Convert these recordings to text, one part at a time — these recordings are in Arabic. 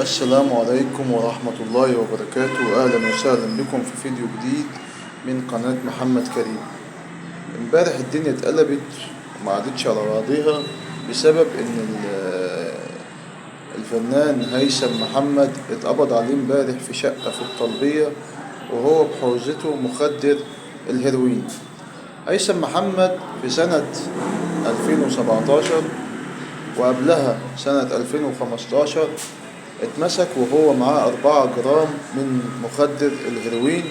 السلام عليكم ورحمة الله وبركاته. أهلا وسهلا بكم في فيديو جديد من قناة محمد كريم. امبارح الدنيا اتقلبت وما عادتش على بعضيها بسبب ان الفنان هيثم محمد اتقبض عليه امبارح في شقة في الطلبية وهو بحوزته مخدر الهيروين. هيثم محمد في سنة 2017 وقبلها سنة 2015 اتمسك وهو معاه 4 جرام من مخدر الهيروين،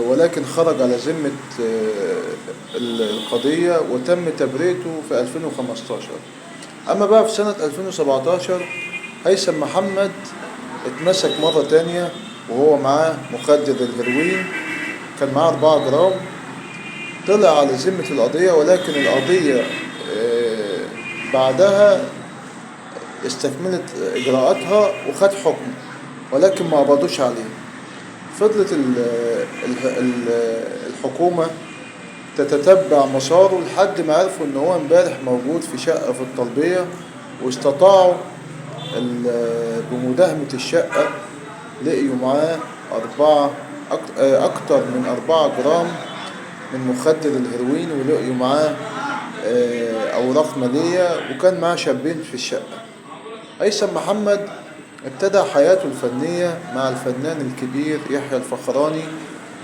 ولكن خرج على ذمة القضية وتم تبرئته في 2015. أما بقى في سنة 2017 هيثم محمد اتمسك مرة تانية وهو معاه مخدر الهيروين، كان معاه 4 جرام، طلع على ذمة القضية، ولكن القضية بعدها استكملت إجراءاتها وخد حكم، ولكن ما قبضوش عليه. فضلت الحكومة تتتبع مساره لحد ما عرفوا إن هو امبارح موجود في شقة في الطلبية، واستطاعوا بمداهمة الشقة لقيوا معاه أكتر من 4 جرام من مخدر الهيروين، ولقيوا معاه أوراق مالية، وكان معاه شابين في الشقة. هيثم محمد ابتدى حياته الفنية مع الفنان الكبير يحيى الفخراني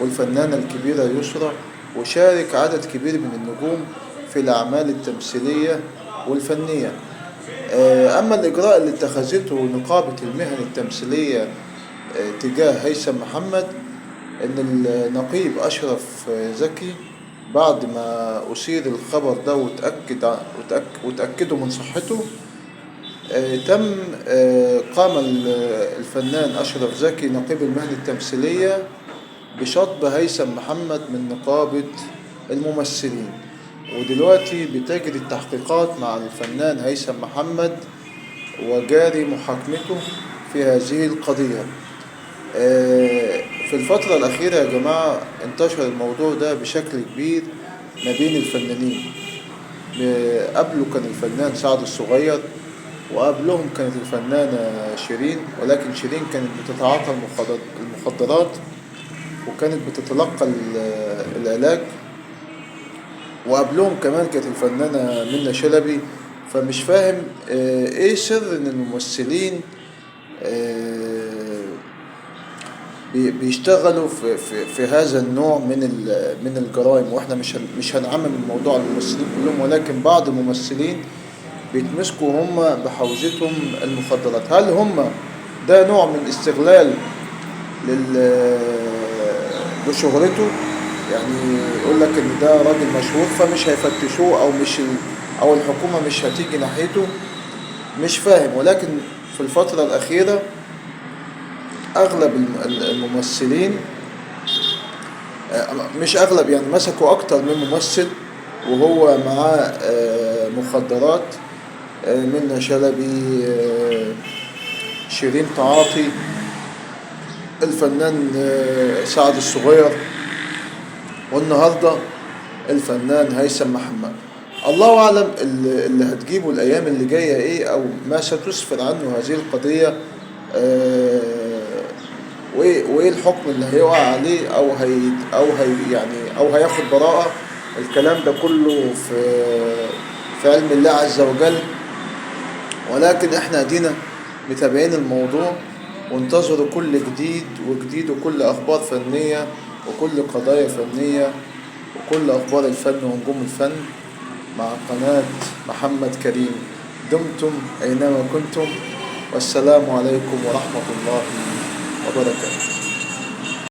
والفنانة الكبيرة يسرى، وشارك عدد كبير من النجوم في الأعمال التمثيلية والفنية. أما الإجراء اللي اتخذته نقابة المهن التمثيلية تجاه هيثم محمد، إن النقيب أشرف زكي بعد ما أثير الخبر ده وتأكدوا من صحته، قام الفنان أشرف زكي نقيب المهن التمثيلية بشطب هيثم محمد من نقابة الممثلين، ودلوقتي بتجري التحقيقات مع الفنان هيثم محمد وجاري محاكمته في هذه القضية. في الفترة الأخيرة يا جماعة انتشر الموضوع ده بشكل كبير ما بين الفنانين. قبله كان الفنان سعد الصغير، وقبلهم كانت الفنانة شيرين، ولكن شيرين كانت بتتعاطى المخدرات وكانت بتتلقى العلاج، وقبلهم كمان كانت الفنانة منى شلبي. فمش فاهم ايه سر ان الممثلين بيشتغلوا في هذا النوع من الجرائم. واحنا مش هنعمم الموضوع على الممثلين كلهم، ولكن بعض الممثلين بيتمسكوا هم بحوزتهم المخدرات. هل هم ده نوع من استغلال لشهرته؟ يعني يقول لك ان ده راجل مشهور فمش هيفتشوه، او الحكومة مش هتيجي ناحيته. مش فاهم. ولكن في الفترة الأخيرة أغلب الممثلين، مش أغلب يعني، مسكوا أكتر من ممثل وهو معاه مخدرات. منى شلبي، شيرين تعاطي، الفنان سعد الصغير، والنهاردة الفنان هيثم محمد. الله أعلم اللي هتجيبه الأيام اللي جاية إيه، أو ما ستسفر عنه هذه القضية، وإيه الحكم اللي هيقع عليه، أو هياخد براءة. الكلام ده كله في علم الله عز وجل، ولكن احنا ادينا متابعين الموضوع، وانتظروا كل جديد وكل اخبار فنية وكل قضايا فنية وكل اخبار الفن ونجوم الفن مع قناة محمد كريم. دمتم اينما كنتم، والسلام عليكم ورحمة الله وبركاته.